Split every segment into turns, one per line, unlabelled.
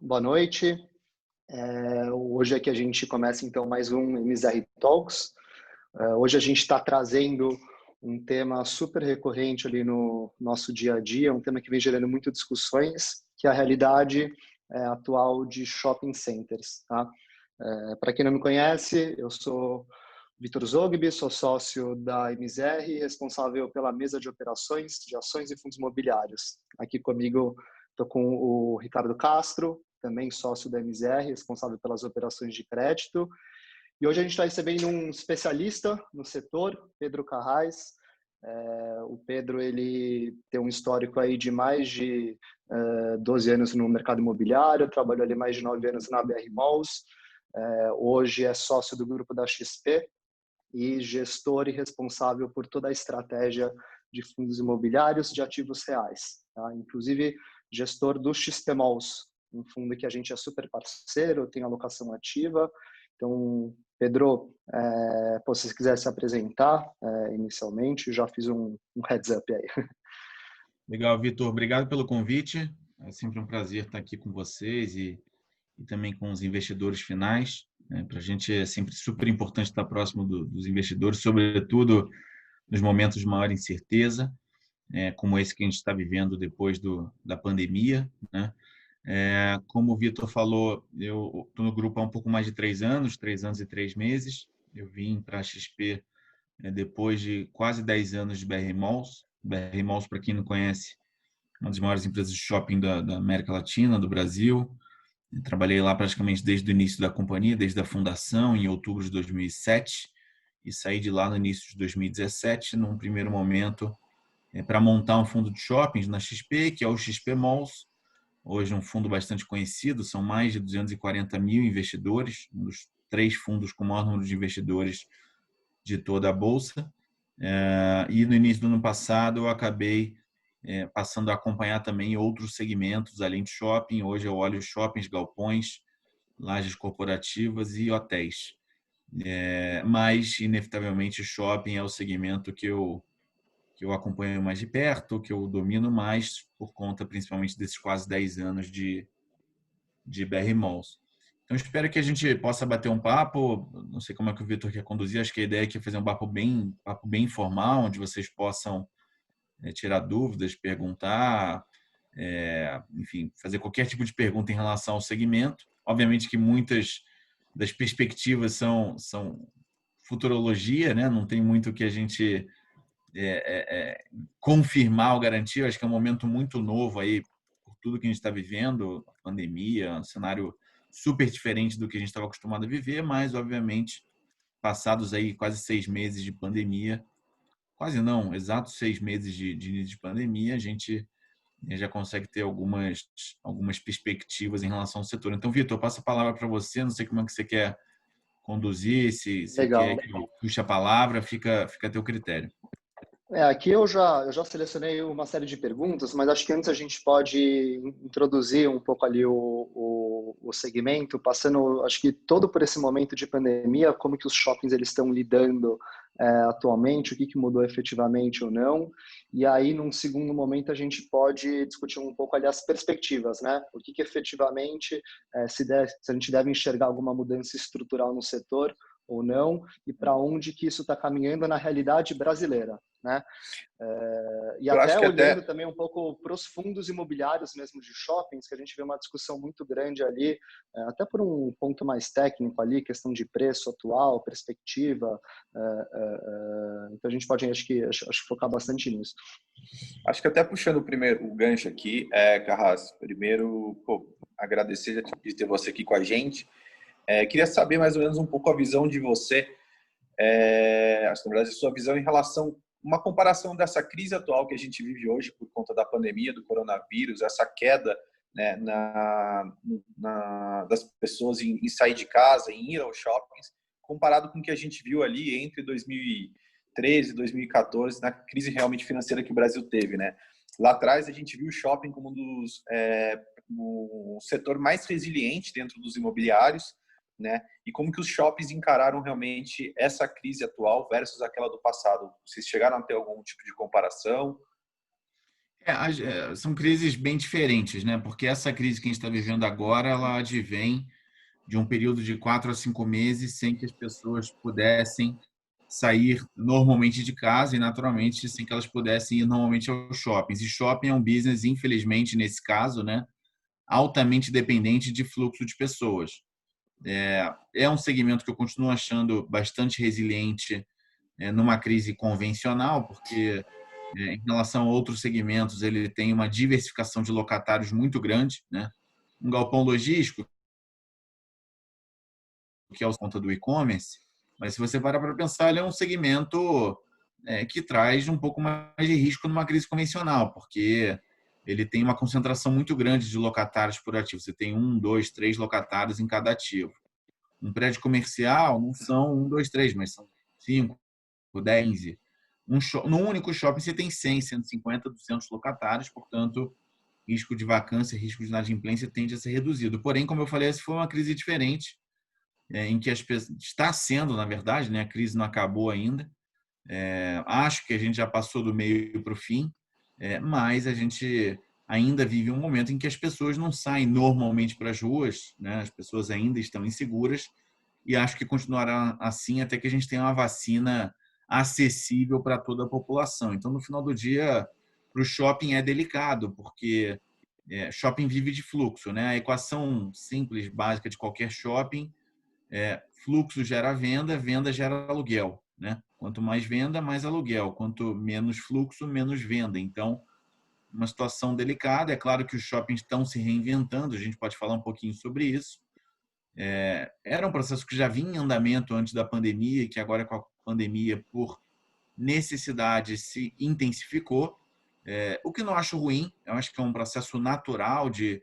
boa noite. Hoje aqui a gente começa então mais um MZR Talks. Hoje a gente está trazendo um tema super recorrente ali no nosso dia a dia, um tema que vem gerando muitas discussões, que é a realidade atual de shopping centers. Tá? Para quem não me conhece, eu sou Vitor Zogby, sou sócio da MZR, responsável pela mesa de operações de ações e fundos imobiliários. Aqui comigo estou com o Ricardo Castro, também sócio da MZR, responsável pelas operações de crédito. E hoje a gente está recebendo um especialista no setor, Pedro Carrais. O Pedro ele tem um histórico aí de mais de 12 anos no mercado imobiliário, trabalhou ali mais de 9 anos na BR Malls. Hoje é sócio do grupo da XP e gestor e responsável por toda a estratégia de fundos imobiliários de ativos reais. Tá? Inclusive, gestor do XP Malls, um fundo que a gente é super parceiro, tem alocação ativa. Então, Pedro, se você quiser se apresentar inicialmente, já fiz um heads up aí.
Legal, Vitor. Obrigado pelo convite. É sempre um prazer estar aqui com vocês e também com os investidores finais. Para a gente é sempre super importante estar próximo dos investidores, sobretudo nos momentos de maior incerteza, como esse que a gente está vivendo depois da pandemia, né? Como o Vitor falou, eu estou no grupo há um pouco mais de 3 anos e 3 meses. Eu vim para a XP depois de quase 10 anos de BR Malls. BR Malls, para quem não conhece, uma das maiores empresas de shopping da América Latina, do Brasil. Eu trabalhei lá praticamente desde o início da companhia, desde a fundação, em outubro de 2007, e saí de lá no início de 2017, num primeiro momento, para montar um fundo de shoppings na XP, que é o XP Malls. Hoje um fundo bastante conhecido, são mais de 240 mil investidores, um dos 3 fundos com o maior número de investidores de toda a Bolsa. E no início do ano passado eu acabei passando a acompanhar também outros segmentos além de shopping. Hoje eu olho shoppings, galpões, lajes corporativas e hotéis. Mas, inevitavelmente, shopping é o segmento que eu acompanho mais de perto, que eu domino mais, por conta principalmente desses quase 10 anos de BR Malls. Então, espero que a gente possa bater um papo. Não sei como é que o Vitor quer conduzir. Acho que a ideia aqui é fazer um papo bem informal, onde vocês possam tirar dúvidas, perguntar, enfim, fazer qualquer tipo de pergunta em relação ao segmento. Obviamente que muitas das perspectivas são futurologia, né? Não tem muito que a gente confirmar ou garantir. Eu acho que é um momento muito novo aí, por tudo que a gente está vivendo, a pandemia, um cenário super diferente do que a gente estava acostumado a viver, mas, obviamente, passados aí quase 6 meses de pandemia, quase não, exatos 6 meses de início de pandemia, a gente já consegue ter algumas perspectivas em relação ao setor. Então, Vitor, eu passo a palavra para você, não sei como é que você quer conduzir, se quer
Legal.
que eu puxe a palavra, fica a teu critério.
Aqui eu já selecionei uma série de perguntas, mas acho que antes a gente pode introduzir um pouco ali o segmento, passando, acho que todo por esse momento de pandemia, como que os shoppings eles estão lidando atualmente, o que mudou efetivamente ou não, e aí num segundo momento a gente pode discutir um pouco ali as perspectivas, né? O que efetivamente, se a gente deve enxergar alguma mudança estrutural no setor ou não, e para onde que isso está caminhando na realidade brasileira, né? E
Eu acho
até
que
olhando também um pouco para os fundos imobiliários mesmo de shoppings, que a gente vê uma discussão muito grande ali, até por um ponto mais técnico ali, questão de preço atual, perspectiva. Então a gente pode, acho que focar bastante nisso.
Acho que até puxando o gancho aqui, Carras, primeiro, agradecer de ter você aqui com a gente. Queria saber mais ou menos um pouco a visão de você, acho que na verdade a sua visão em relação, uma comparação dessa crise atual que a gente vive hoje por conta da pandemia, do coronavírus, essa queda, né, das pessoas em sair de casa, em ir aos shoppings, comparado com o que a gente viu ali entre 2013 e 2014, na crise realmente financeira que o Brasil teve, né? Lá atrás a gente viu o shopping como o setor mais resiliente dentro dos imobiliários, né? E como que os shoppings encararam realmente essa crise atual versus aquela do passado? Vocês chegaram a ter algum tipo de comparação?
São crises bem diferentes, né? Porque essa crise que a gente está vivendo agora, ela advém de um período de 4 a 5 meses sem que as pessoas pudessem sair normalmente de casa e, naturalmente, sem que elas pudessem ir normalmente aos shoppings. E shopping é um business, infelizmente, nesse caso, né, altamente dependente de fluxo de pessoas. É um segmento que eu continuo achando bastante resiliente numa crise convencional, porque em relação a outros segmentos, ele tem uma diversificação de locatários muito grande, né? Um galpão logístico, que é o conta do e-commerce, mas se você parar para pensar, ele é um segmento que traz um pouco mais de risco numa crise convencional, porque ele tem uma concentração muito grande de locatários por ativo. Você tem 1, 2, 3 locatários em cada ativo. Um prédio comercial não são 1, 2, 3, mas são 5, 10. No único shopping você tem 100, 150, 200 locatários, portanto, risco de vacância, risco de inadimplência tende a ser reduzido. Porém, como eu falei, essa foi uma crise diferente, em que as pessoas, está sendo, na verdade, né, a crise não acabou ainda. Acho que a gente já passou do meio para o fim, mas a gente ainda vive um momento em que as pessoas não saem normalmente para as ruas, né? As pessoas ainda estão inseguras e acho que continuará assim até que a gente tenha uma vacina acessível para toda a população. Então, no final do dia, para o shopping é delicado, porque shopping vive de fluxo, né? A equação simples, básica de qualquer shopping fluxo gera venda, venda gera aluguel, né? Quanto mais venda, mais aluguel. Quanto menos fluxo, menos venda. Então, uma situação delicada. É claro que os shoppings estão se reinventando, a gente pode falar um pouquinho sobre isso. Era um processo que já vinha em andamento antes da pandemia e que agora com a pandemia, por necessidade, se intensificou. O que não acho ruim, eu acho que é um processo natural de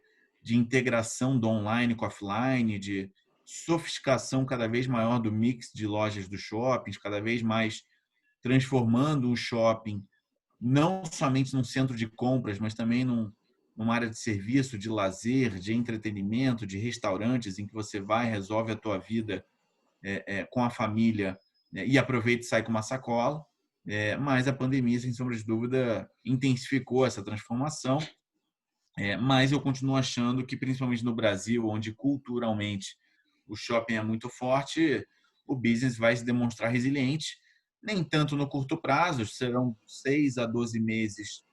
integração do online com o offline, de sofisticação cada vez maior do mix de lojas dos shoppings, cada vez mais transformando o shopping não somente num centro de compras, mas também numa área de serviço, de lazer, de entretenimento, de restaurantes, em que você vai, resolve a tua vida com a família e aproveita e sai com uma sacola. Mas a pandemia, sem sombra de dúvida, intensificou essa transformação. Mas eu continuo achando que, principalmente no Brasil, onde culturalmente o shopping é muito forte, o business vai se demonstrar resiliente. Nem tanto no curto prazo, serão 6 a 12 meses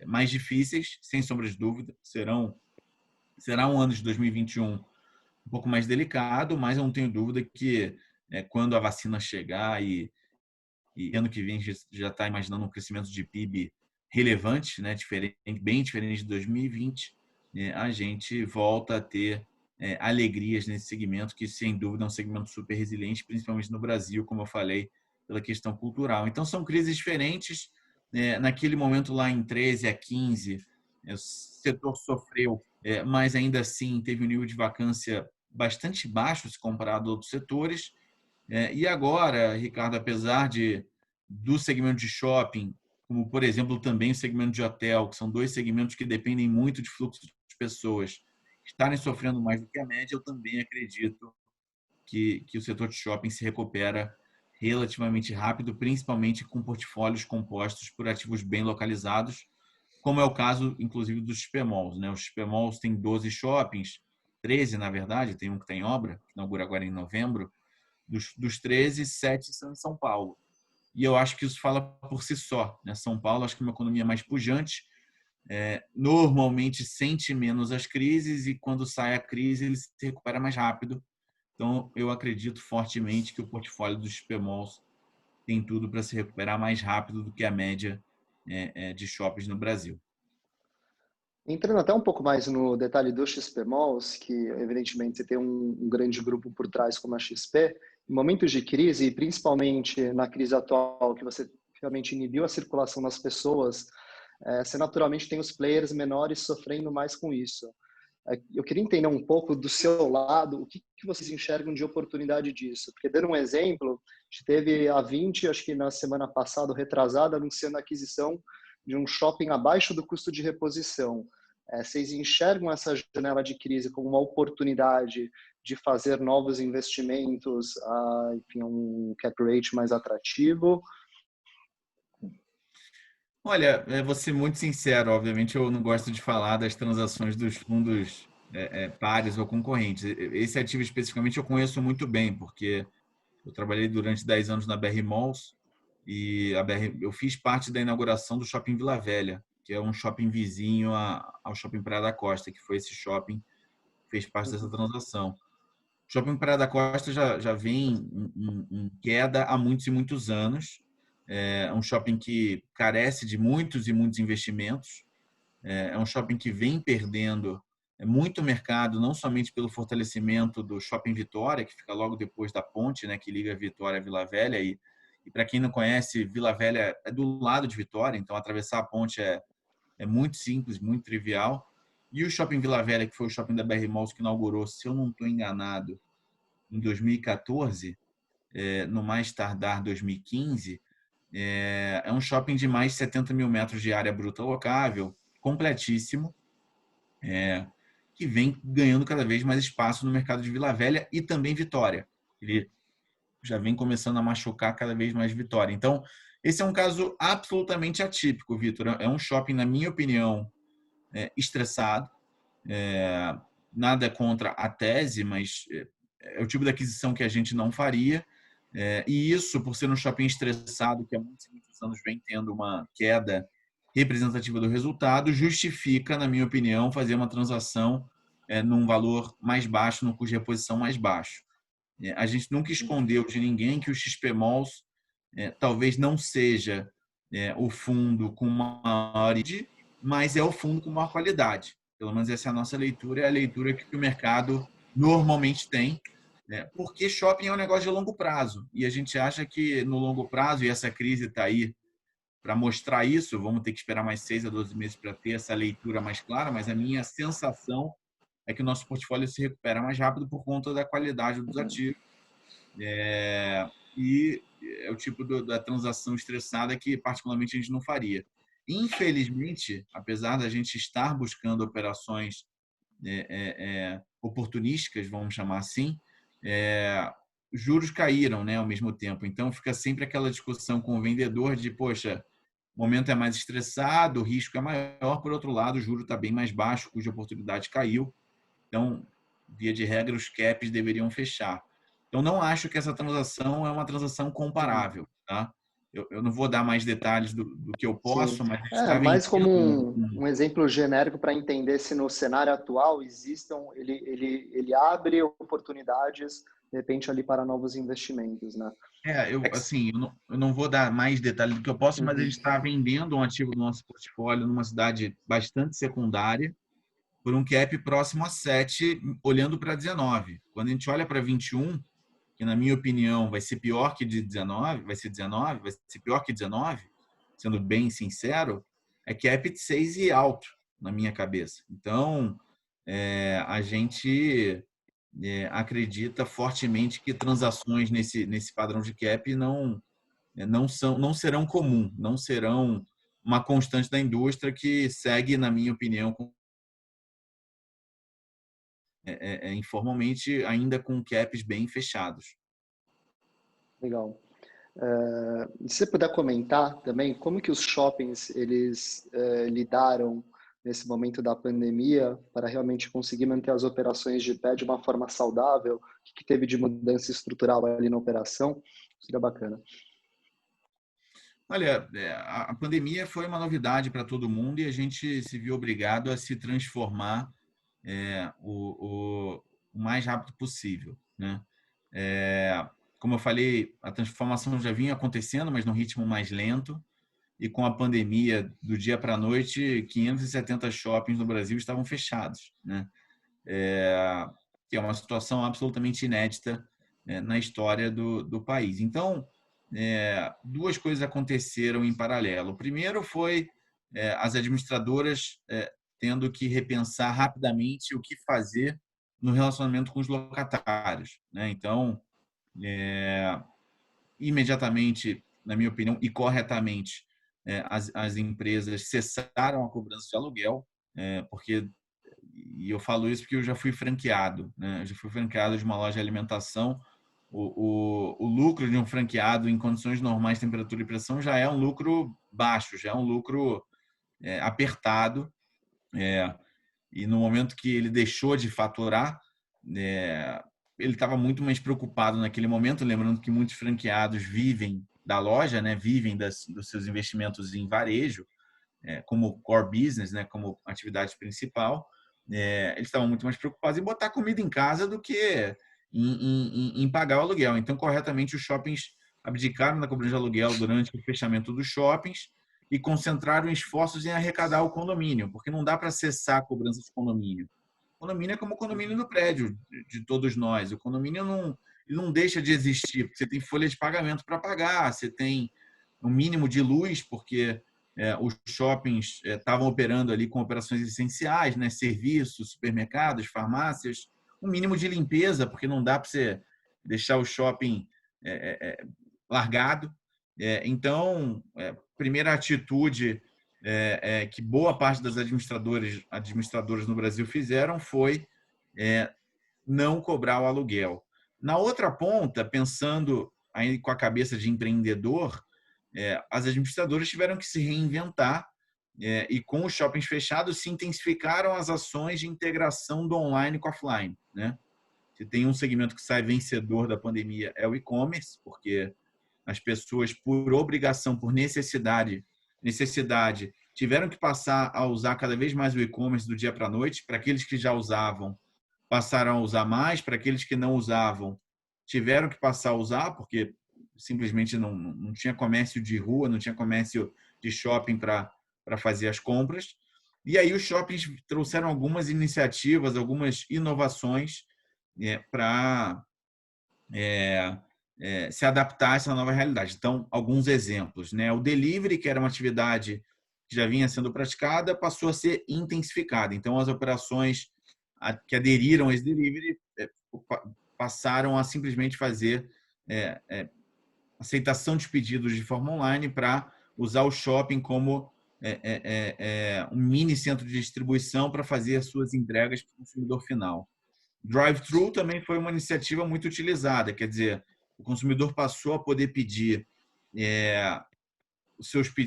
mais difíceis, sem sombra de dúvida. Será um ano de 2021 um pouco mais delicado, mas eu não tenho dúvida que quando a vacina chegar e ano que vem a gente já está imaginando um crescimento de PIB relevante, né, diferente, bem diferente de 2020, a gente volta a ter alegrias nesse segmento, que sem dúvida é um segmento super resiliente, principalmente no Brasil, como eu falei, pela questão cultural. Então são crises diferentes. Naquele momento lá em 13 a 15, o setor sofreu, mas ainda assim teve um nível de vacância bastante baixo se comparado a outros setores. E agora, Ricardo, apesar do segmento de shopping, como por exemplo também o segmento de hotel, que são dois segmentos que dependem muito de fluxo de pessoas, estarem sofrendo mais do que a média, eu também acredito que o setor de shopping se recupera relativamente rápido, principalmente com portfólios compostos por ativos bem localizados, como é o caso, inclusive, dos XP-Malls, né? Os XP-Malls têm 12 shoppings, 13, na verdade, tem um que está em obra, que inaugura agora em novembro. Dos 13, 7 são em São Paulo. E eu acho que isso fala por si só, né? São Paulo, acho que é uma economia mais pujante, normalmente sente menos as crises e quando sai a crise ele se recupera mais rápido. Então, eu acredito fortemente que o portfólio dos XP-Malls tem tudo para se recuperar mais rápido do que a média de shoppings no Brasil.
Entrando até um pouco mais no detalhe do XP Malls, que evidentemente você tem um grande grupo por trás como a XP, em momentos de crise, e principalmente na crise atual, que você realmente inibiu a circulação das pessoas, você naturalmente tem os players menores sofrendo mais com isso. Eu queria entender um pouco do seu lado, o que vocês enxergam de oportunidade disso? Porque, dando um exemplo, a gente teve a 20, acho que na semana passada, retrasada, anunciando a aquisição de um shopping abaixo do custo de reposição. Vocês enxergam essa janela de crise como uma oportunidade de fazer novos investimentos, enfim, um cap rate mais atrativo?
Olha, vou ser muito sincero, obviamente eu não gosto de falar das transações dos fundos pares ou concorrentes. Esse ativo especificamente eu conheço muito bem, porque eu trabalhei durante 10 anos na BR Malls e eu fiz parte da inauguração do Shopping Vila Velha, que é um shopping vizinho ao Shopping Praia da Costa, que foi esse shopping que fez parte dessa
Uhum.
transação. O Shopping Praia da Costa já vem em queda há muitos e muitos anos. É um shopping que carece de muitos e muitos investimentos. É um shopping que vem perdendo muito mercado, não somente pelo fortalecimento do Shopping Vitória, que fica logo depois da ponte, né, que liga Vitória a Vila Velha. E para quem não conhece, Vila Velha é do lado de Vitória, então atravessar a ponte é muito simples, muito trivial. E o Shopping Vila Velha, que foi o shopping da BR Malls que inaugurou, se eu não estou enganado, em 2014, no mais tardar 2015, é um shopping de mais de 70 mil metros de área bruta locável, completíssimo, que vem ganhando cada vez mais espaço no mercado de Vila Velha e também Vitória. Ele já vem começando a machucar cada vez mais Vitória. Então, esse é um caso absolutamente atípico, Vitor. É um shopping, na minha opinião, estressado. Nada contra a tese, mas é o tipo de aquisição que a gente não faria. E isso, por ser um shopping estressado, que há muitos anos vem tendo uma queda representativa do resultado, justifica, na minha opinião, fazer uma transação num valor mais baixo, no custo de reposição mais baixo. A gente nunca escondeu de ninguém que o XP Malls talvez não seja o fundo com maior ID, mas é o fundo com maior qualidade. Pelo menos essa é a nossa leitura, é a leitura que o mercado normalmente tem, porque shopping é um negócio de longo prazo. E a gente acha que no longo prazo, e essa crise está aí para mostrar isso, vamos ter que esperar mais 6 a 12 meses para ter essa leitura mais clara, mas a minha sensação é que o nosso portfólio se recupera mais rápido por conta da qualidade dos ativos. E é o tipo da transação estressada que, particularmente, a gente não faria. Infelizmente, apesar da gente estar buscando operações oportunísticas, vamos chamar assim, juros caíram, né, ao mesmo tempo. Então, fica sempre aquela discussão com o vendedor de, poxa, o momento é mais estressado, o risco é maior, por outro lado, o juro está bem mais baixo, cuja oportunidade caiu. Então, via de regra, os caps deveriam fechar. Então, não acho que essa transação é uma transação comparável. Tá? Eu não vou dar mais detalhes do que eu
Sim,
posso, mas a gente está
mais como
vendendo
um exemplo genérico para entender se no cenário atual existam, ele abre oportunidades, de repente, ali para novos investimentos, né?
assim, eu não vou dar mais detalhes do que eu posso, mas a
Uhum.
gente está vendendo um ativo do nosso portfólio numa cidade bastante secundária por um cap próximo a 7, olhando para 19. Quando a gente olha para 21, que na minha opinião vai ser pior que de 19, vai ser pior que 19, sendo bem sincero, é cap de 6 e alto na minha cabeça. Então, a gente acredita fortemente que transações nesse padrão de cap não serão comum, não serão uma constante da indústria que segue, na minha opinião, informalmente, ainda com caps bem fechados.
Legal. Se você puder comentar também como que os shoppings eles lidaram nesse momento da pandemia para realmente conseguir manter as operações de pé de uma forma saudável, o que teve de mudança estrutural ali na operação, seria bacana.
Olha, a pandemia foi uma novidade para todo mundo e a gente se viu obrigado a se transformar o mais rápido possível, né? Como eu falei, a transformação já vinha acontecendo, mas num ritmo mais lento. E com a pandemia, do dia para a noite, 570 shoppings no Brasil estavam fechados, né? Que é uma situação absolutamente inédita na história do país. Então, duas coisas aconteceram em paralelo. O primeiro foi as administradoras tendo que repensar rapidamente o que fazer no relacionamento com os locatários, né? Então, imediatamente, na minha opinião, e corretamente, as empresas cessaram a cobrança de aluguel, porque, e eu falo isso porque eu já fui franqueado, né? Eu já fui franqueado de uma loja de alimentação o lucro de um franqueado em condições normais de temperatura e pressão já é um lucro baixo, já é um lucro apertado. E no momento que ele deixou de faturar, ele estava muito mais preocupado naquele momento, lembrando que muitos franqueados vivem da loja, né, vivem dos seus investimentos em varejo, como core business, né, como atividade principal. Eles estavam muito mais preocupados em botar comida em casa do que em pagar o aluguel. Então, corretamente, os shoppings abdicaram da cobrança de aluguel durante o fechamento dos shoppings e concentraram esforços em arrecadar o condomínio, porque não dá para cessar a cobrança de condomínio. O condomínio é como o condomínio do prédio de todos nós. O condomínio não deixa de existir, porque você tem folha de pagamento para pagar, você tem um mínimo de luz, porque os shoppings estavam operando ali com operações essenciais, né? Serviços, supermercados, farmácias, um mínimo de limpeza, porque não dá para você deixar o shopping largado. Então, primeira atitude que boa parte das administradoras no Brasil fizeram foi não cobrar o aluguel. Na outra ponta, pensando aí com a cabeça de empreendedor, as administradoras tiveram que se reinventar e com os shoppings fechados se intensificaram as ações de integração do online com o offline, né? Se tem um segmento que sai vencedor da pandemia é o e-commerce, porque as pessoas, por obrigação, por necessidade, tiveram que passar a usar cada vez mais o e-commerce do dia para a noite. Para aqueles que já usavam, passaram a usar mais. Para aqueles que não usavam, tiveram que passar a usar, porque simplesmente não tinha comércio de rua, não tinha comércio de shopping para fazer as compras. E aí os shoppings trouxeram algumas iniciativas, algumas inovações para se adaptar a essa nova realidade. Então, alguns exemplos, né? O delivery, que era uma atividade que já vinha sendo praticada, passou a ser intensificada. Então, as operações que aderiram a esse delivery passaram a simplesmente fazer aceitação de pedidos de forma online para usar o shopping como um mini centro de distribuição para fazer as suas entregas para o consumidor final. Drive-thru também foi uma iniciativa muito utilizada, quer dizer, o consumidor passou a poder pedir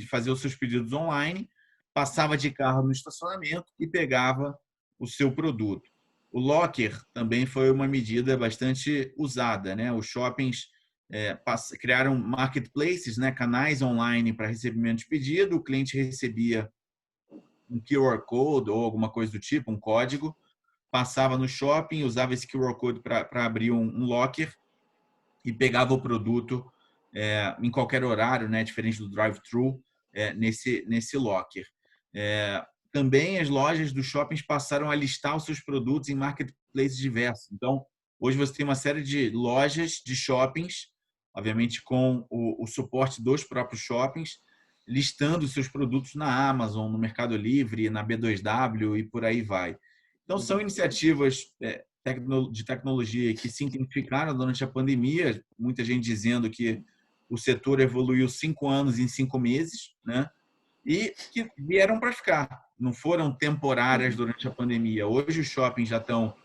fazer os seus pedidos online, passava de carro no estacionamento e pegava o seu produto. O locker também foi uma medida bastante usada, né? Os shoppings criaram marketplaces, né? Canais online para recebimento de pedido, o cliente recebia um QR Code ou alguma coisa do tipo, um código, passava no shopping, usava esse QR Code para abrir um locker e pegava o produto em qualquer horário, né, diferente do drive-thru, nesse locker. Também as lojas dos shoppings passaram a listar os seus produtos em marketplaces diversos. Então, hoje você tem uma série de lojas de shoppings, obviamente com o suporte dos próprios shoppings, listando os seus produtos na Amazon, no Mercado Livre, na B2W e por aí vai. Então, são iniciativas de tecnologia que se intensificaram durante a pandemia, muita gente dizendo que o setor evoluiu 5 anos em 5 meses, né? E que vieram para ficar, não foram temporárias durante a pandemia. Hoje os shoppings já estão,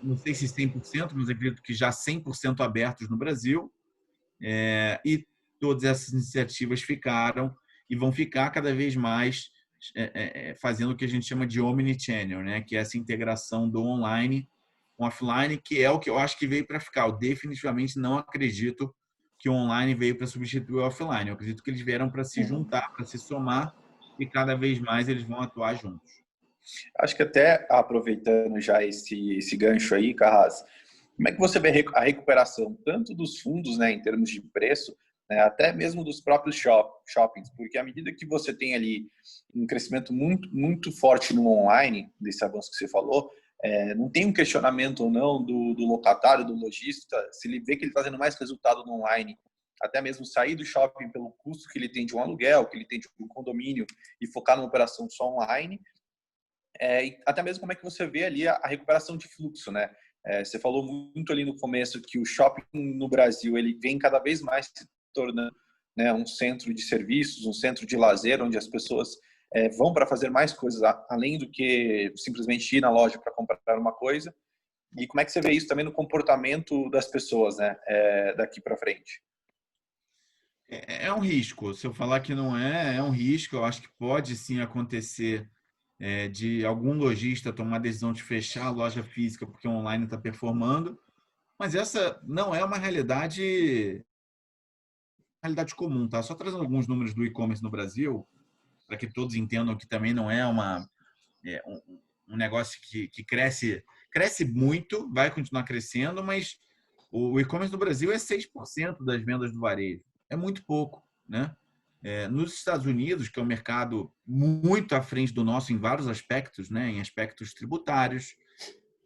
não sei se 100%, mas acredito que já 100% abertos no Brasil, e todas essas iniciativas ficaram e vão ficar cada vez mais fazendo o que a gente chama de omnichannel, né? Que é essa integração do online com offline, que é o que eu acho que veio para ficar. Eu definitivamente não acredito que o online veio para substituir o offline. Eu acredito que eles vieram para se juntar, para se somar, e cada vez mais eles vão atuar juntos.
Acho que até aproveitando já esse gancho aí, Carras, como é que você vê a recuperação tanto dos fundos, né, em termos de preço, né, até mesmo dos próprios shoppings? Porque à medida que você tem ali um crescimento muito, muito forte no online, desse avanço que você falou, não tem um questionamento ou não do locatário, do lojista, se ele vê que ele está tendo mais resultado no online, até mesmo sair do shopping pelo custo que ele tem de um aluguel, que ele tem de um condomínio e focar numa operação só online, e até mesmo como é que você vê ali a recuperação de fluxo, né? Você falou muito ali no começo que o shopping no Brasil ele vem cada vez mais se tornando, né, um centro de serviços, um centro de lazer, onde as pessoas vão para fazer mais coisas, além do que simplesmente ir na loja para comprar uma coisa. E como é que você vê isso também no comportamento das pessoas, né, daqui para frente?
É um risco. Se eu falar que não é um risco. Eu acho que pode sim acontecer de algum lojista tomar a decisão de fechar a loja física porque o online está performando, mas essa não é uma realidade comum, tá? Só trazendo alguns números do e-commerce no Brasil, para que todos entendam que também não é um negócio que cresce muito, vai continuar crescendo, mas o e-commerce no Brasil é 6% das vendas do varejo. É muito pouco, né? Nos Estados Unidos, que é um mercado muito à frente do nosso em vários aspectos, né? Em aspectos tributários,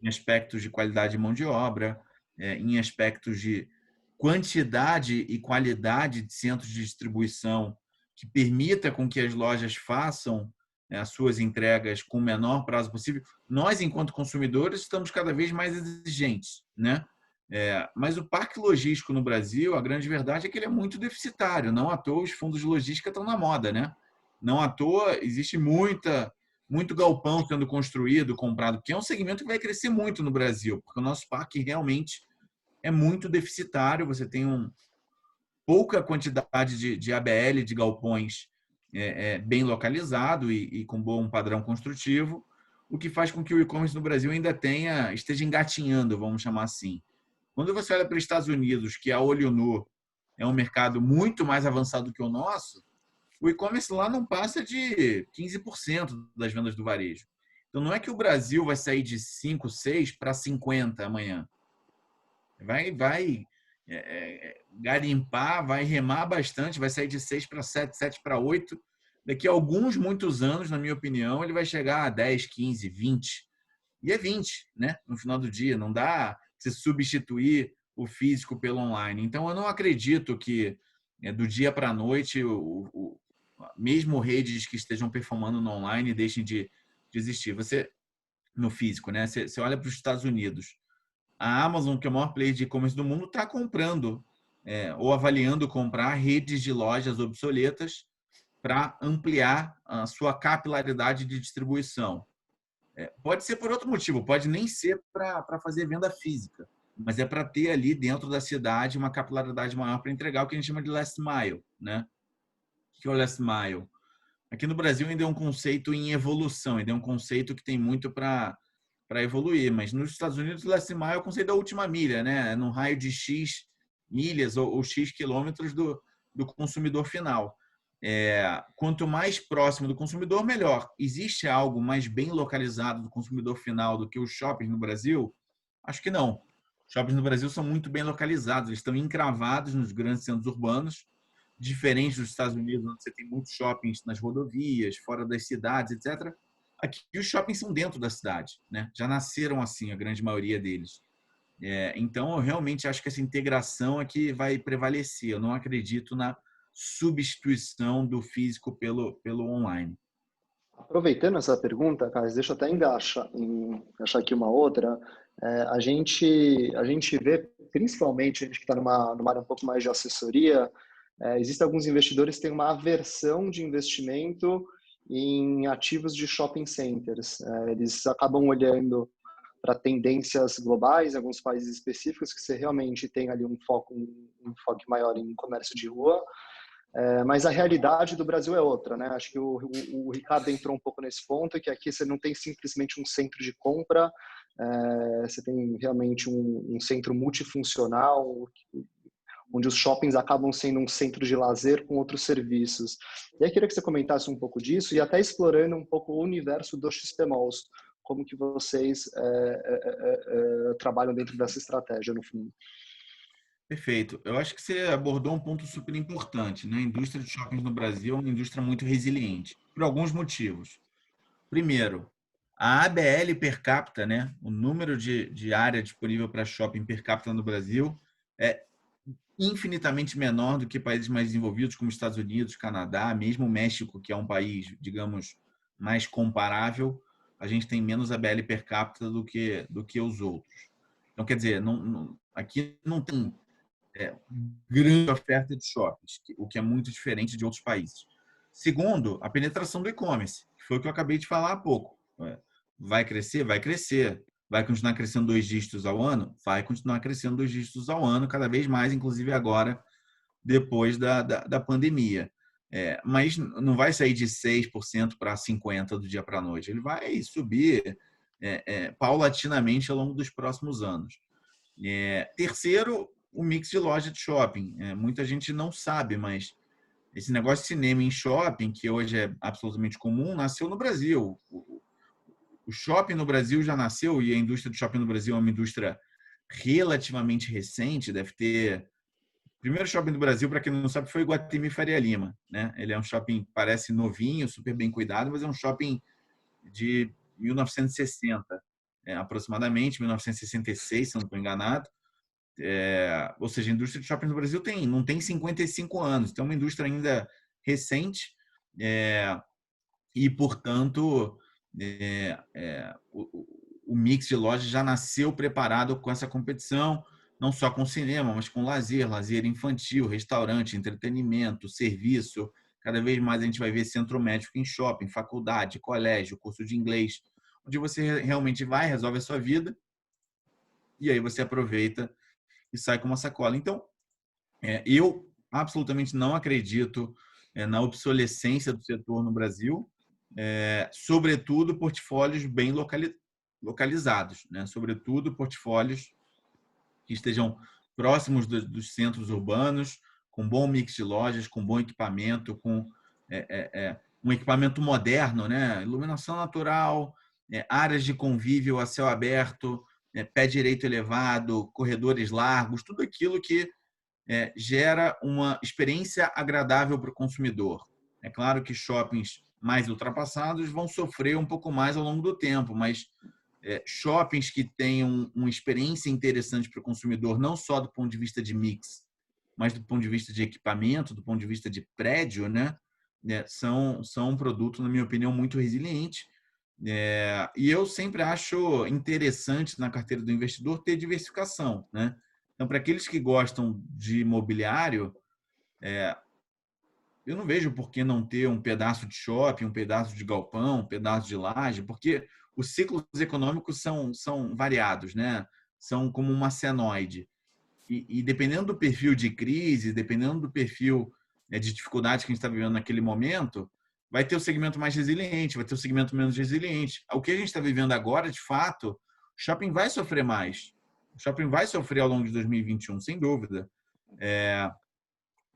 em aspectos de qualidade de mão de obra, em aspectos de quantidade e qualidade de centros de distribuição que permita com que as lojas façam as suas entregas com o menor prazo possível. Nós, enquanto consumidores, estamos cada vez mais exigentes, né? Mas o parque logístico no Brasil, a grande verdade é que ele é muito deficitário. Não à toa os fundos de logística estão na moda, né? Não à toa existe muito galpão sendo construído, comprado, porque é um segmento que vai crescer muito no Brasil, porque o nosso parque realmente é muito deficitário. Você tem pouca quantidade de ABL, de galpões bem localizado e com bom padrão construtivo, o que faz com que o e-commerce no Brasil ainda esteja engatinhando, vamos chamar assim. Quando você olha para os Estados Unidos, que a olho nu é um mercado muito mais avançado que o nosso, o e-commerce lá não passa de 15% das vendas do varejo. Então, não é que o Brasil vai sair de 5, 6 para 50 amanhã. Vai garimpar, vai remar bastante, vai sair de 6 para 7, 7 para 8. Daqui a muitos anos, na minha opinião, ele vai chegar a 10, 15, 20. E é 20, né? No final do dia. Não dá se substituir o físico pelo online. Então, eu não acredito que do dia para a noite, mesmo redes que estejam performando no online deixem de existir. Você, no físico, né? Você olha para os Estados Unidos. A Amazon, que é o maior player de e-commerce do mundo, está comprando ou avaliando comprar redes de lojas obsoletas para ampliar a sua capilaridade de distribuição. Pode ser por outro motivo, pode nem ser para fazer venda física, mas é para ter ali dentro da cidade uma capilaridade maior para entregar o que a gente chama de last mile, né? O que é o last mile? Aqui no Brasil ainda é um conceito em evolução, ainda é um conceito que tem muito para evoluir, mas nos Estados Unidos, last mile é o conceito da última milha, né? Num raio de X milhas ou X quilômetros do consumidor final. Quanto mais próximo do consumidor, melhor. Existe algo mais bem localizado do consumidor final do que os shoppings no Brasil? Acho que não. Os shoppings no Brasil são muito bem localizados, eles estão encravados nos grandes centros urbanos, diferente dos Estados Unidos, onde você tem muitos shoppings nas rodovias, fora das cidades, etc. Aqui os shoppings são dentro da cidade, né? Já nasceram assim, a grande maioria deles. Então, eu realmente acho que essa integração é que vai prevalecer. Eu não acredito na substituição do físico pelo online.
Aproveitando essa pergunta, Carlos, deixa eu até engaixar aqui uma outra. A gente vê, principalmente, a gente que está numa área um pouco mais de assessoria, existem alguns investidores que têm uma aversão de investimento em ativos de shopping centers. Eles acabam olhando para tendências globais, em alguns países específicos, que você realmente tem ali um foco maior em comércio de rua, mas a realidade do Brasil é outra, né? Acho que o Ricardo entrou um pouco nesse ponto, que aqui você não tem simplesmente um centro de compra, você tem realmente um centro multifuncional, onde os shoppings acabam sendo um centro de lazer com outros serviços. E aí queria que você comentasse um pouco disso e até explorando um pouco o universo dos XP Malls, como que vocês trabalham dentro dessa estratégia, no fundo.
Perfeito. Eu acho que você abordou um ponto super importante, né? A indústria de shoppings no Brasil é uma indústria muito resiliente, por alguns motivos. Primeiro, a ABL per capita, né? O número de área disponível para shopping per capita no Brasil é infinitamente menor do que países mais desenvolvidos, como Estados Unidos, Canadá, mesmo o México, que é um país, digamos, mais comparável, a gente tem menos ABL per capita do que os outros. Então, quer dizer, aqui não tem grande oferta de shoppings, o que é muito diferente de outros países. Segundo, a penetração do e-commerce, que foi o que eu acabei de falar há pouco. Vai crescer? Vai crescer. vai continuar crescendo 2 dígitos ao ano? Vai continuar crescendo 2 dígitos ao ano, cada vez mais, inclusive agora, depois da pandemia. Mas não vai sair de 6% para 50% do dia para a noite. Ele vai subir paulatinamente ao longo dos próximos anos. Terceiro, o mix de loja de shopping. Muita gente não sabe, mas esse negócio de cinema em shopping, que hoje é absolutamente comum, nasceu no Brasil. O shopping no Brasil já nasceu, e a indústria do shopping no Brasil é uma indústria relativamente recente, deve ter... O primeiro shopping do Brasil, para quem não sabe, foi o Iguatemi Faria Lima, né? Ele é um shopping, parece novinho, super bem cuidado, mas é um shopping de 1960, aproximadamente, 1966, se eu não estou enganado. Ou seja, a indústria de shopping no Brasil não tem 55 anos, então é uma indústria ainda recente, e, portanto, o mix de lojas já nasceu preparado com essa competição, não só com cinema, mas com lazer infantil, restaurante, entretenimento, serviço. Cada vez mais a gente vai ver centro médico em shopping, faculdade, colégio, curso de inglês, onde você realmente vai, resolve a sua vida, e aí você aproveita e sai com uma sacola. Então, eu absolutamente não acredito na obsolescência do setor no Brasil, sobretudo portfólios bem localizados, né? Sobretudo portfólios que estejam próximos dos centros urbanos, com bom mix de lojas, com bom equipamento, com um equipamento moderno, né? Iluminação natural, áreas de convívio a céu aberto, pé direito elevado, corredores largos, tudo aquilo que gera uma experiência agradável para o consumidor. É claro que shoppings mais ultrapassados vão sofrer um pouco mais ao longo do tempo, mas shoppings que tenham uma experiência interessante para o consumidor, não só do ponto de vista de mix, mas do ponto de vista de equipamento, do ponto de vista de prédio, né? São um produto, na minha opinião, muito resiliente. E eu sempre acho interessante na carteira do investidor ter diversificação, né? Então, para aqueles que gostam de imobiliário, eu não vejo por que não ter um pedaço de shopping, um pedaço de galpão, um pedaço de laje, porque os ciclos econômicos são variados, né? São como uma senoide. E dependendo do perfil de crise, dependendo do perfil de dificuldade que a gente está vivendo naquele momento, vai ter o segmento mais resiliente, vai ter o segmento menos resiliente. O que a gente está vivendo agora, de fato, o shopping vai sofrer mais. O shopping vai sofrer ao longo de 2021, sem dúvida.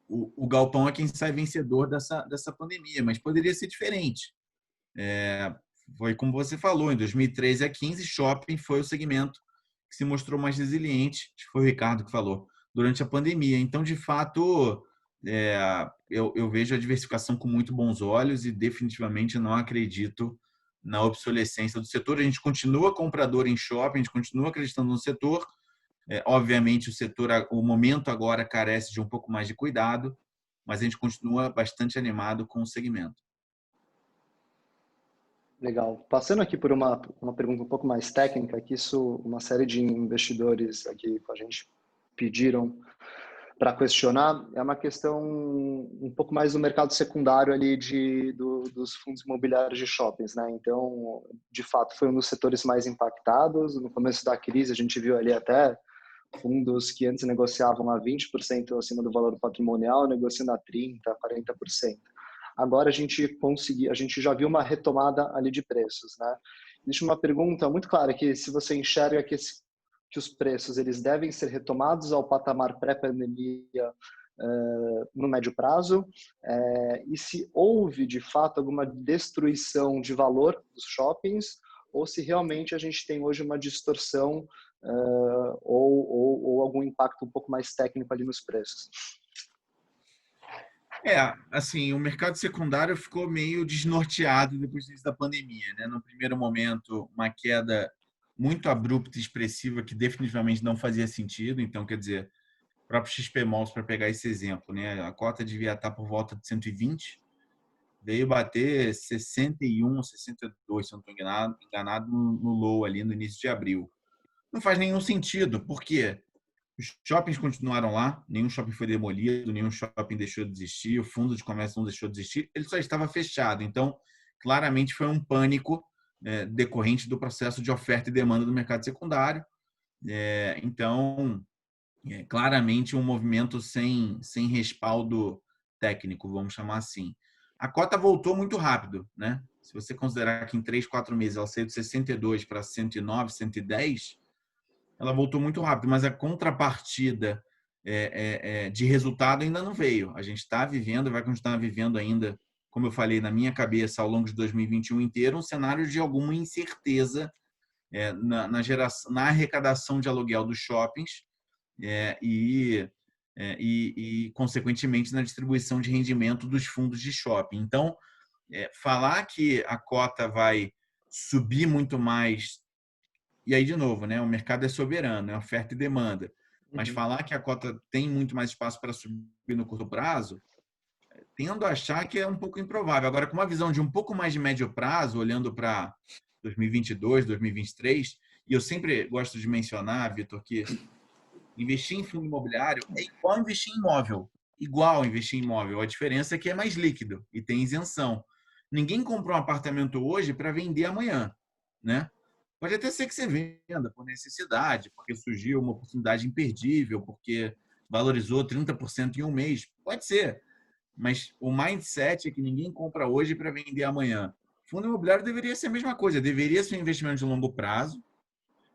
O galpão é quem sai vencedor dessa pandemia, mas poderia ser diferente. Foi como você falou, em 2013 a 2015, shopping foi o segmento que se mostrou mais resiliente, acho que foi o Ricardo que falou, durante a pandemia. Então, de fato, eu vejo a diversificação com muito bons olhos e definitivamente não acredito na obsolescência do setor. A gente continua comprador em shopping, a gente continua acreditando no setor. Obviamente, o momento agora carece de um pouco mais de cuidado, mas a gente continua bastante animado com o segmento.
Legal. Passando aqui por uma pergunta um pouco mais técnica, que isso uma série de investidores aqui com a gente pediram para questionar, é uma questão um pouco mais do mercado secundário ali dos fundos imobiliários de shoppings, né? Então, de fato, foi um dos setores mais impactados. No começo da crise, a gente viu ali até fundos que antes negociavam a 20% acima do valor patrimonial, negociando a 30%, 40%. Agora a gente já viu uma retomada ali de preços, né? Existe uma pergunta muito clara que se você enxerga que os preços eles devem ser retomados ao patamar pré-pandemia no médio prazo, e se houve de fato alguma destruição de valor dos shoppings ou se realmente a gente tem hoje uma distorção ou algum impacto um pouco mais técnico ali nos preços.
Assim, o mercado secundário ficou meio desnorteado depois da pandemia, né? No primeiro momento, uma queda muito abrupta e expressiva que definitivamente não fazia sentido. Então, quer dizer, o próprio XP Malls, para pegar esse exemplo, né? A cota devia estar por volta de 120, veio bater 61, 62, se eu não estou enganado no low ali no início de abril. Não faz nenhum sentido, por quê? Os shoppings continuaram lá, nenhum shopping foi demolido, nenhum shopping deixou de existir, o fundo de comércio não deixou de existir, ele só estava fechado. Então, claramente foi um pânico decorrente do processo de oferta e demanda do mercado secundário. Então, claramente um movimento sem respaldo técnico, vamos chamar assim. A cota voltou muito rápido, né? Se você considerar que em 3, 4 meses ela saiu de 62 para 109, 110, ela voltou muito rápido, mas a contrapartida de resultado ainda não veio. A gente está vivendo, vai continuar vivendo ainda, como eu falei, na minha cabeça, ao longo de 2021 inteiro, um cenário de alguma incerteza na arrecadação de aluguel dos shoppings e, consequentemente, na distribuição de rendimento dos fundos de shopping. Então, falar que a cota vai subir muito mais, e aí, de novo, né, o mercado é soberano, é oferta e demanda, mas falar que a cota tem muito mais espaço para subir no curto prazo, tendo a achar que é um pouco improvável. Agora, com uma visão de um pouco mais de médio prazo, olhando para 2022, 2023, e eu sempre gosto de mencionar, Vitor, que investir em fundo imobiliário é igual investir em imóvel. Igual investir em imóvel. A diferença é que é mais líquido e tem isenção. Ninguém comprou um apartamento hoje para vender amanhã, né? Pode até ser que você venda por necessidade, porque surgiu uma oportunidade imperdível, porque valorizou 30% em um mês. Pode ser. Mas o mindset é que ninguém compra hoje para vender amanhã. Fundo imobiliário deveria ser a mesma coisa. Deveria ser um investimento de longo prazo.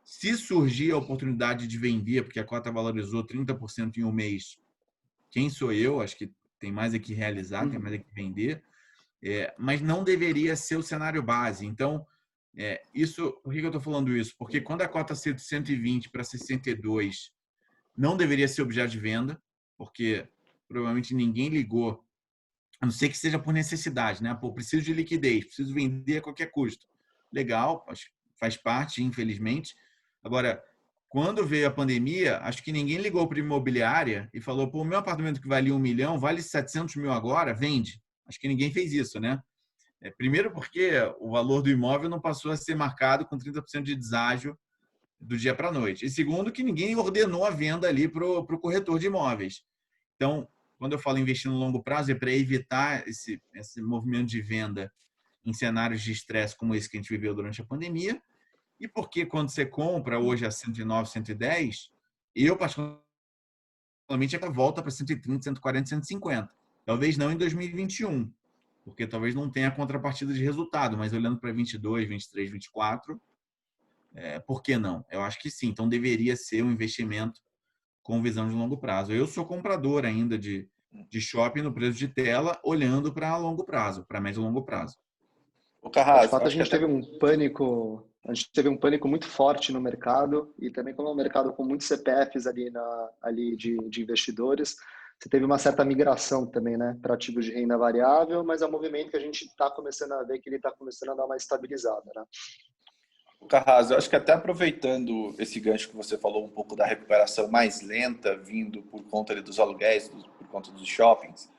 Se surgir a oportunidade de vender, porque a cota valorizou 30% em um mês, quem sou eu? Acho que tem mais aqui realizar, tem mais aqui vender. Mas não deveria ser o cenário base. Então, por que eu estou falando isso? Porque quando a cota saiu de 120 para 62, não deveria ser objeto de venda, porque provavelmente ninguém ligou, a não ser que seja por necessidade, né? Pô, preciso de liquidez, preciso vender a qualquer custo. Legal, faz parte, infelizmente. Agora, quando veio a pandemia, acho que ninguém ligou para a imobiliária e falou, pô, o meu apartamento que valia 1 milhão, vale 700 mil agora, vende. Acho que ninguém fez isso, né? Primeiro porque o valor do imóvel não passou a ser marcado com 30% de deságio do dia para a noite. E segundo, que ninguém ordenou a venda ali para o corretor de imóveis. Então, quando eu falo investir no longo prazo, é para evitar esse movimento de venda em cenários de estresse como esse que a gente viveu durante a pandemia. E porque quando você compra hoje a 109, 110, eu particularmente volta para 130, 140, 150. Talvez não em 2021, porque talvez não tenha contrapartida de resultado, mas olhando para 22, 23, 24, por que não? Eu acho que sim. Então deveria ser um investimento com visão de longo prazo. Eu sou comprador ainda de shopping no preço de tela, olhando para longo prazo, para médio e longo prazo.
O Carrasco,
de fato, a gente teve um pânico muito forte no mercado, e também como é um mercado com muitos CPFs ali de investidores, você teve uma certa migração também, né, para ativos de renda variável, mas é um movimento que a gente está começando a ver que ele está começando a dar uma estabilizada, né?
O Carrasco, eu acho que até aproveitando esse gancho que você falou um pouco da recuperação mais lenta vindo por conta dos aluguéis, por conta dos shoppings,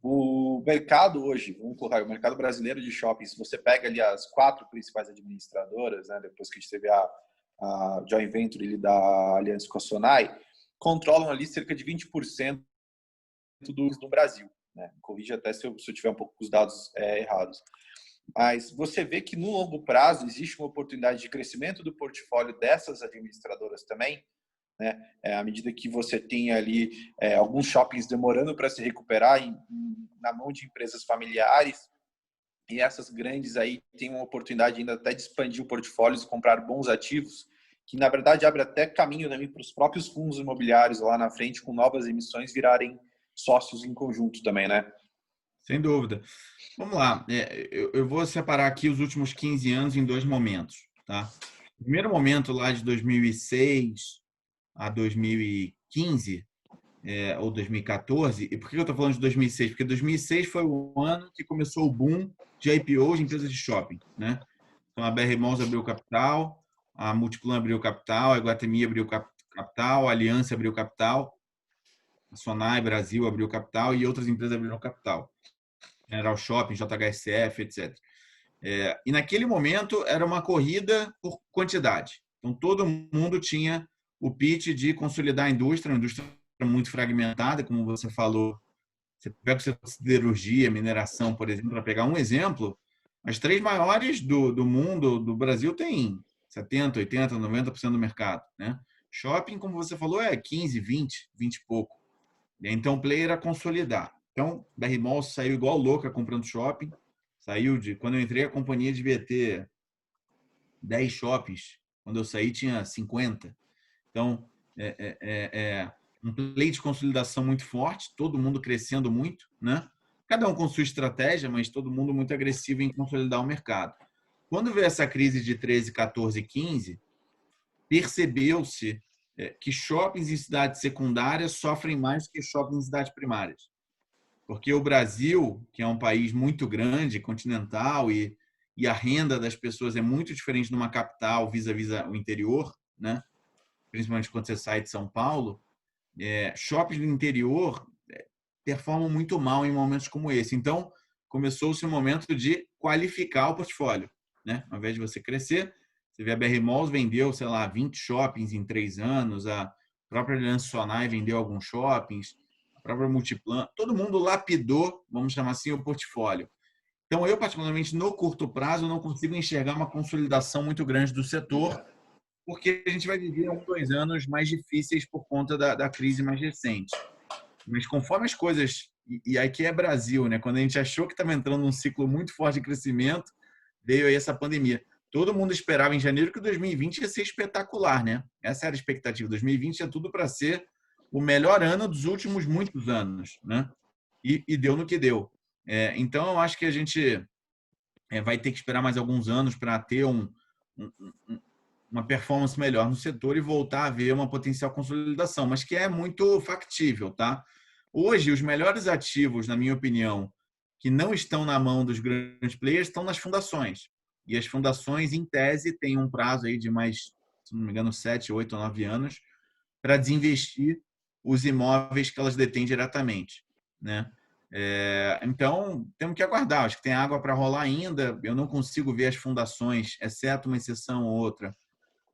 o mercado hoje, vamos colocar o mercado brasileiro de shoppings, se você pega ali as 4 principais administradoras, né, depois que a gente teve a joint venture ali da aliança com a Sonai, controlam ali cerca de 20% do Brasil. Né? Corrija até se eu tiver um pouco os dados errados. Mas você vê que no longo prazo existe uma oportunidade de crescimento do portfólio dessas administradoras também, né? À medida que você tem ali alguns shoppings demorando para se recuperar na mão de empresas familiares, e essas grandes aí têm uma oportunidade ainda até de expandir o portfólio e comprar bons ativos, que na verdade abre até caminho também para os próprios fundos imobiliários lá na frente, com novas emissões, virarem sócios em conjunto também, né?
Sem dúvida. Vamos lá. Eu vou separar aqui os últimos 15 anos em 2 momentos. Tá? O primeiro momento, lá de 2006 a 2015, ou 2014. E por que eu estou falando de 2006? Porque 2006 foi o ano que começou o boom de IPO de empresas de shopping. Né? Então, a BR Malls abriu capital, a Multiplan abriu capital, a Iguatemi abriu capital, a Aliança abriu capital, a Sonai Brasil abriu capital e outras empresas abriram capital. General Shopping, JHSF, etc. E naquele momento era uma corrida por quantidade. Então todo mundo tinha o pitch de consolidar a indústria, uma indústria muito fragmentada, como você falou. Você pega a siderurgia, mineração, por exemplo, para pegar um exemplo, As três maiores do mundo, do Brasil, tem 70%, 80%, 90% do mercado, né? Shopping, como você falou, é 15, 20, 20 e pouco. Então, o player a consolidar. Então, BR Malls saiu igual louca comprando shopping. Saiu de... Quando eu entrei, a companhia devia ter 10 shoppings. Quando eu saí, tinha 50. Então, um play de consolidação muito forte, todo mundo crescendo muito, né? Cada um com sua estratégia, mas todo mundo muito agressivo em consolidar o mercado. Quando veio essa crise de 13, 14 e 15, percebeu-se que shoppings em cidades secundárias sofrem mais que shoppings em cidades primárias. Porque o Brasil, que é um país muito grande, continental, e a renda das pessoas é muito diferente de uma capital vis-à-vis o interior, né? Principalmente quando você sai de São Paulo, shoppings do interior performam muito mal em momentos como esse. Então, começou-se um momento de qualificar o portfólio, né? Ao invés de você crescer, você vê a BR Malls vendeu, sei lá, 20 shoppings em 3 anos, a própria Aliança Sonae vendeu alguns shoppings, a própria Multiplan, todo mundo lapidou, vamos chamar assim, o portfólio. Então, eu, particularmente, no curto prazo, não consigo enxergar uma consolidação muito grande do setor, porque a gente vai viver 1, 2 anos mais difíceis por conta da crise mais recente. Mas conforme as coisas... E aqui é Brasil, né? Quando a gente achou que estava entrando num ciclo muito forte de crescimento, veio aí essa pandemia. Todo mundo esperava em janeiro que 2020 ia ser espetacular, né? Essa era a expectativa. 2020 tinha tudo para ser o melhor ano dos últimos muitos anos, né? E deu no que deu. Então, eu acho que a gente vai ter que esperar mais alguns anos para ter uma performance melhor no setor e voltar a ver uma potencial consolidação, mas que é muito factível, tá? Hoje, os melhores ativos, na minha opinião, que não estão na mão dos grandes players, estão nas fundações. E as fundações, em tese, têm um prazo aí de mais, se não me engano, 7, 8 ou 9 anos para desinvestir os imóveis que elas detêm diretamente, né? Então, temos que aguardar. Acho que tem água para rolar ainda. Eu não consigo ver as fundações, exceto uma exceção ou outra,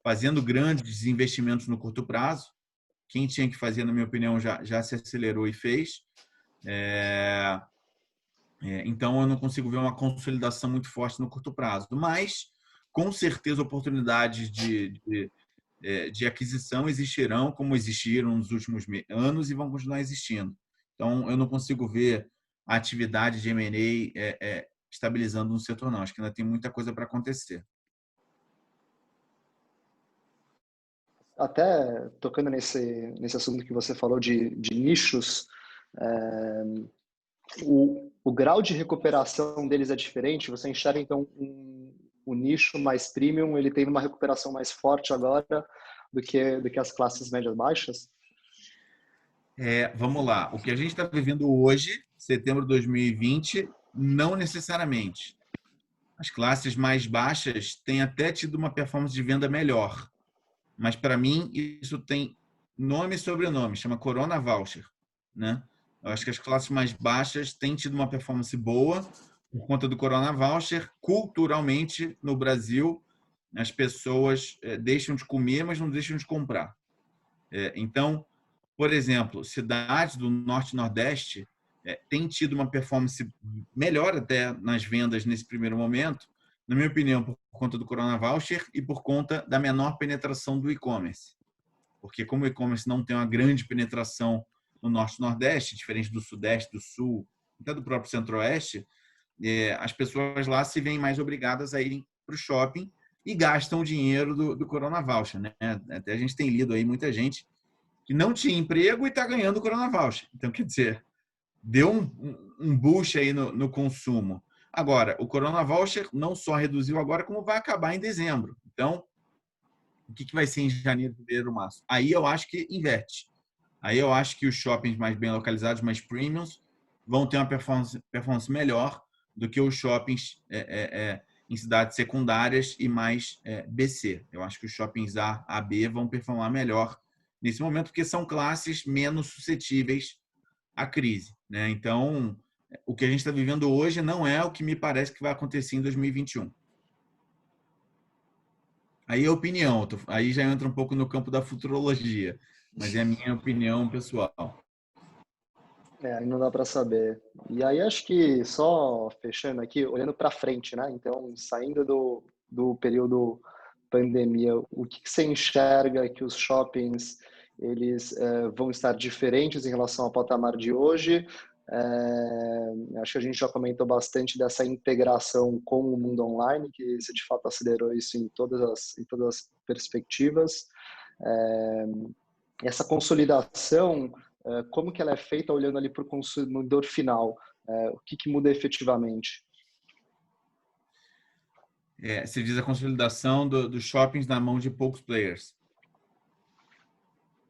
fazendo grandes investimentos no curto prazo. Quem tinha que fazer, na minha opinião, já se acelerou e fez. Então, eu não consigo ver uma consolidação muito forte no curto prazo. Mas, com certeza, oportunidades de aquisição existirão, como existiram nos últimos anos e vão continuar existindo. Então, eu não consigo ver a atividade de M&A estabilizando no setor, não. Acho que ainda tem muita coisa para acontecer.
Até tocando nesse assunto que você falou de nichos, o grau de recuperação deles é diferente. Você enxerga, então, o nicho mais premium, ele tem uma recuperação mais forte agora do que as classes médias baixas?
Vamos lá. O que a gente está vivendo hoje, setembro de 2020, não necessariamente. As classes mais baixas têm até tido uma performance de venda melhor. Mas, para mim, isso tem nome e sobrenome. Chama Corona Voucher, né? Eu acho que as classes mais baixas têm tido uma performance boa por conta do Corona Voucher. Culturalmente, no Brasil, as pessoas deixam de comer, mas não deixam de comprar. Então, por exemplo, cidades do Norte e Nordeste têm tido uma performance melhor até nas vendas nesse primeiro momento, na minha opinião, por conta do Corona Voucher e por conta da menor penetração do e-commerce. Porque como o e-commerce não tem uma grande penetração no Norte e Nordeste, diferente do Sudeste, do Sul, até do próprio Centro-Oeste, as pessoas lá se veem mais obrigadas a irem para o shopping e gastam o dinheiro do Corona Voucher, né? Até a gente tem lido aí muita gente que não tinha emprego e está ganhando o Corona Voucher. Então, quer dizer, deu um boost aí no consumo. Agora, o Corona Voucher não só reduziu agora, como vai acabar em dezembro. Então, o que vai ser em janeiro, fevereiro, março? Aí eu acho que inverte. Aí eu acho que os shoppings mais bem localizados, mais premiums, vão ter uma performance melhor do que os shoppings em cidades secundárias e mais BC. Eu acho que os shoppings A, B vão performar melhor nesse momento, porque são classes menos suscetíveis à crise, né? Então, o que a gente está vivendo hoje não é o que me parece que vai acontecer em 2021. Aí é opinião, aí já entra um pouco no campo da futurologia, mas é a minha opinião pessoal.
Não dá para saber. E aí acho que só fechando aqui, olhando para frente, né? Então, saindo do período pandemia, o que você enxerga que os shoppings eles vão estar diferentes em relação ao patamar de hoje? Acho que a gente já comentou bastante dessa integração com o mundo online, que você de fato acelerou isso em todas as perspectivas. Essa consolidação, como que ela é feita olhando ali para o consumidor final? O que muda efetivamente?
Você diz a consolidação dos shoppings na mão de poucos players.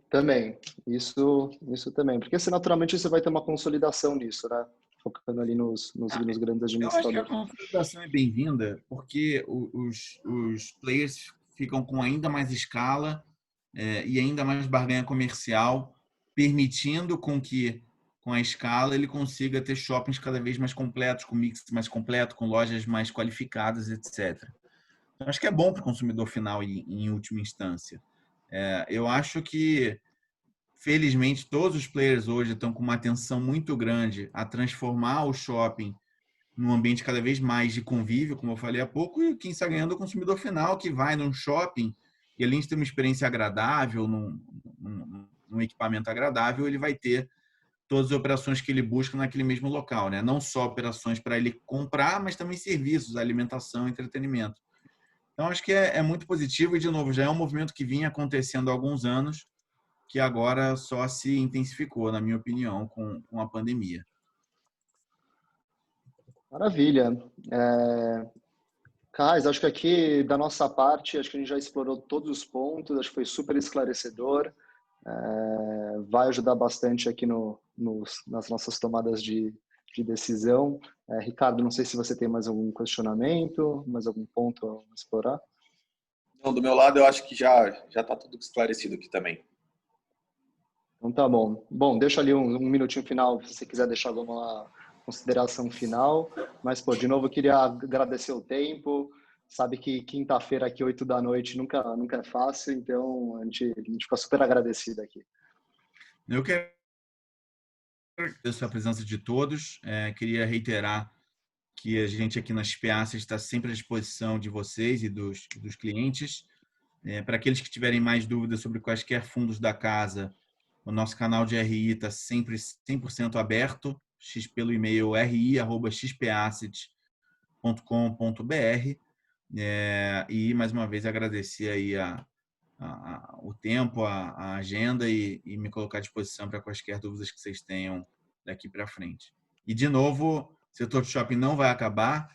Também, isso também. Porque naturalmente você vai ter uma consolidação nisso, né? Focando ali nos grandes
Eu acho que a
administradores.
consolidação é bem-vinda, porque os players ficam com ainda mais escala e ainda mais barganha comercial, permitindo com que, com a escala, ele consiga ter shoppings cada vez mais completos, com mix mais completo, com lojas mais qualificadas, etc. Então, acho que é bom para o consumidor final em última instância. Eu acho que, felizmente, todos os players hoje estão com uma atenção muito grande a transformar o shopping num ambiente cada vez mais de convívio, como eu falei há pouco, e quem está ganhando é o consumidor final, que vai num shopping e, além de ter uma experiência agradável, num equipamento agradável, ele vai ter todas as operações que ele busca naquele mesmo local, né? Não só operações para ele comprar, mas também serviços, alimentação, entretenimento. Então, acho que é muito positivo e, de novo, já é um movimento que vinha acontecendo há alguns anos, que agora só se intensificou, na minha opinião, com a pandemia.
Maravilha. Kais, acho que aqui, da nossa parte, acho que a gente já explorou todos os pontos, acho que foi super esclarecedor. Vai ajudar bastante aqui nas nossas tomadas de decisão. Ricardo, não sei se você tem mais algum questionamento, mais algum ponto a explorar.
Não, do meu lado, eu acho que já está tudo esclarecido aqui também.
Então tá bom. Bom, deixa ali um minutinho final, se você quiser deixar alguma consideração final. Mas, pô, de novo, eu queria agradecer o tempo. Sabe que quinta-feira aqui, 8 da noite, nunca é fácil. Então, a gente fica super agradecido aqui.
Eu quero agradecer a presença de todos. Queria reiterar que a gente aqui na XPAC está sempre à disposição de vocês e dos clientes. Para aqueles que tiverem mais dúvidas sobre quaisquer fundos da casa, o nosso canal de RI está sempre 100% aberto, pelo e-mail ri@xpasset.com.br. E, mais uma vez, agradecer aí o tempo, a agenda e me colocar à disposição para quaisquer dúvidas que vocês tenham daqui para frente. E, de novo, o setor de shopping não vai acabar,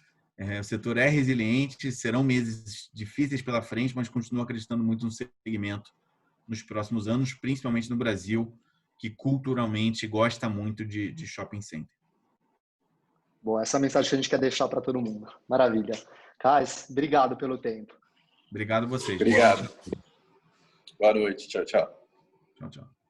o setor é resiliente, serão meses difíceis pela frente, mas continuo acreditando muito no segmento nos próximos anos, principalmente no Brasil, que culturalmente gosta muito de shopping center.
Bom, essa é a mensagem que a gente quer deixar para todo mundo. Maravilha. Kais, obrigado pelo tempo.
Obrigado a vocês.
Obrigado. Boa noite. Tchau, tchau.
Tchau, tchau.